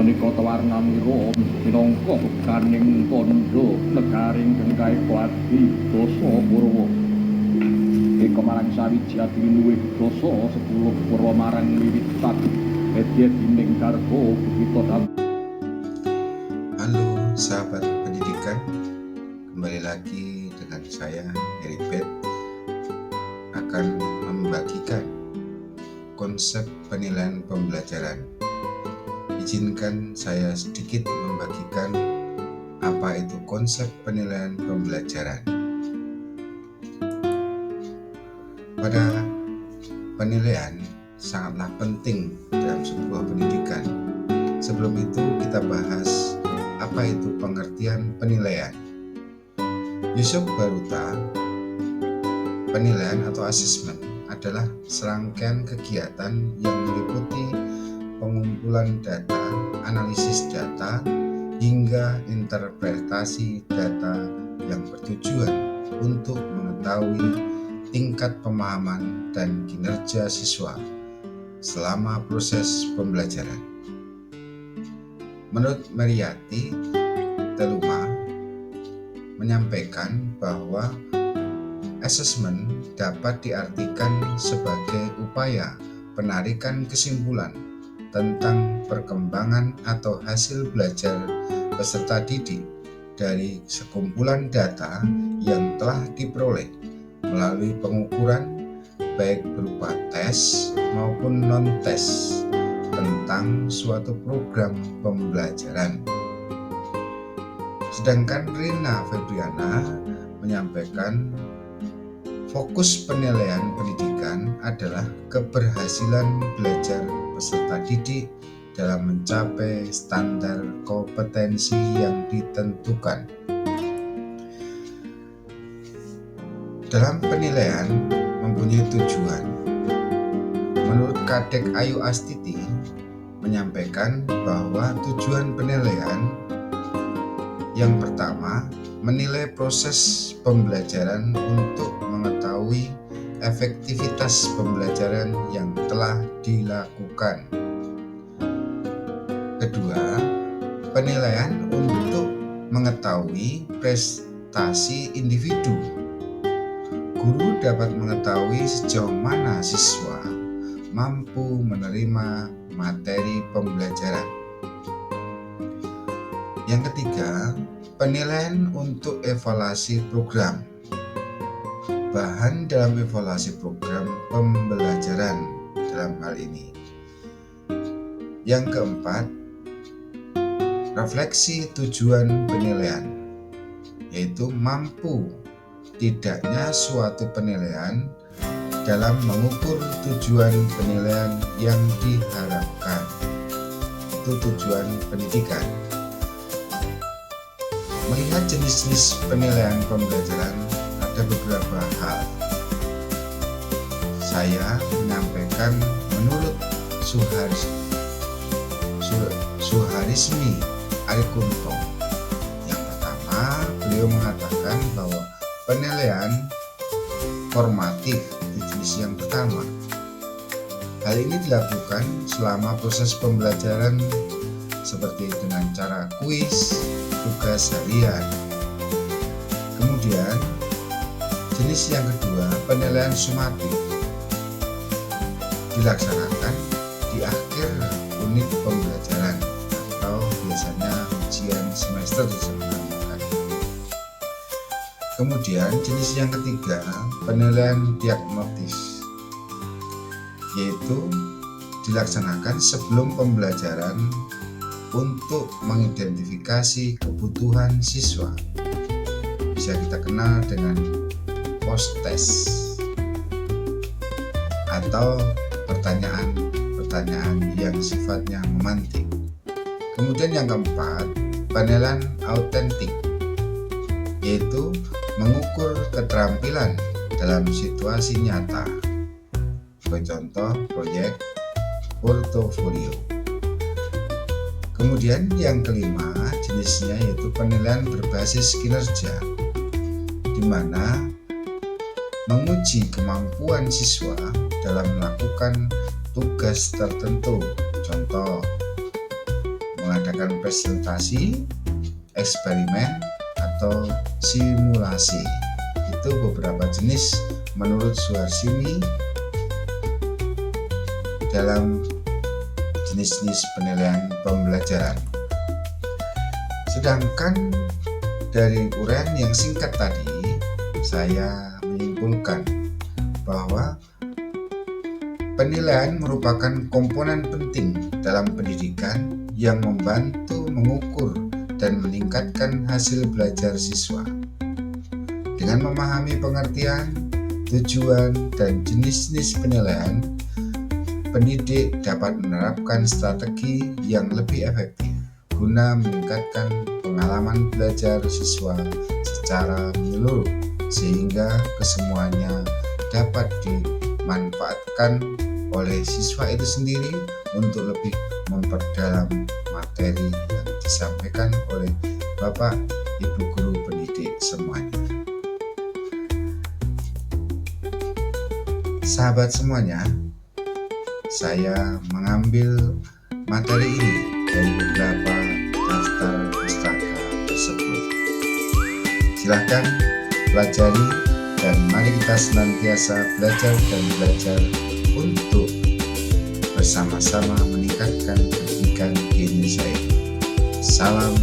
menika tawarnanira minangka beganing tondo negaring genggahe kuwadi dosa purwa. Eka marang sawiji adinuwih dosa 10 purwa marang wiwitan edya dining garba kita Halo sahabat pendidikan, kembali lagi dengan saya Heribet akan membagikan konsep penilaian pembelajaran. Izinkan saya sedikit membagikan apa itu konsep penilaian pembelajaran. Pada penilaian sangatlah penting dalam sebuah pendidikan. Sebelum itu kita bahas apa itu pengertian penilaian. Yusuf Baruta, penilaian atau asesmen adalah serangkaian kegiatan yang meliputi pengumpulan data, analisis data, hingga interpretasi data yang bertujuan untuk mengetahui tingkat pemahaman dan kinerja siswa selama proses pembelajaran. Menurut Mariyati Teluma menyampaikan bahwa asesmen dapat diartikan sebagai upaya penarikan kesimpulan tentang perkembangan atau hasil belajar peserta didik dari sekumpulan data yang telah diperoleh melalui pengukuran baik berupa tes maupun non-tes tentang suatu program pembelajaran. Sedangkan Rina Febriana menyampaikan fokus penilaian pendidikan adalah keberhasilan belajar peserta didik dalam mencapai standar kompetensi yang ditentukan. Dalam penilaian mempunyai tujuan. Menurut Kadek Ayu Astiti menyampaikan bahwa tujuan penilaian yang pertama menilai proses pembelajaran untuk mengetahui efektivitas pembelajaran yang telah dilakukan. Kedua, penilaian untuk mengetahui prestasi individu. Guru dapat mengetahui sejauh mana siswa mampu menerima materi pembelajaran. Yang ketiga, penilaian untuk evaluasi program. Bahan dalam evaluasi program pembelajaran dalam hal ini. Yang keempat, refleksi tujuan penilaian, yaitu mampu tidaknya suatu penilaian dalam mengukur tujuan penilaian yang diharapkan. Itu tujuan pendidikan. Melihat jenis-jenis penilaian pembelajaran ada beberapa hal. Saya menyampaikan menurut Suharismi Arikunto. Yang pertama, beliau mengatakan bahwa penilaian formatif itu jenis yang pertama. Hal ini dilakukan selama proses pembelajaran seperti dengan cara kuis, tugas harian. Kemudian jenis yang kedua, penilaian sumatif, dilaksanakan di akhir unit pembelajaran atau biasanya ujian semester disebutkan. Kemudian jenis yang ketiga, penilaian diagnostis, yaitu dilaksanakan sebelum pembelajaran untuk mengidentifikasi kebutuhan siswa. Bisa kita kenal dengan post-test atau pertanyaan yang sifatnya memantik. Kemudian yang keempat, penilaian autentik, yaitu mengukur keterampilan dalam situasi nyata. Contoh proyek portofolio. Kemudian yang kelima jenisnya yaitu penilaian berbasis kinerja, di mana menguji kemampuan siswa dalam melakukan tugas tertentu. Contoh, mengadakan presentasi, eksperimen, atau simulasi. Itu beberapa jenis menurut Suharsini dalam jenis-jenis penilaian pembelajaran. Sedangkan dari uraian yang singkat tadi, saya menyimpulkan bahwa penilaian merupakan komponen penting dalam pendidikan yang membantu mengukur dan meningkatkan hasil belajar siswa. Dengan memahami pengertian, tujuan, dan jenis-jenis penilaian, pendidik dapat menerapkan strategi yang lebih efektif guna meningkatkan pengalaman belajar siswa secara menyeluruh sehingga kesemuanya dapat dimanfaatkan oleh siswa itu sendiri untuk lebih memperdalam materi yang disampaikan oleh Bapak Ibu guru pendidik semuanya. Sahabat semuanya, saya mengambil materi ini dari beberapa daftar pustaka tersebut. Silahkan pelajari dan mari kita senantiasa belajar dan belajar untuk bersama-sama meningkatkan pendidikan di Indonesia ini. Salam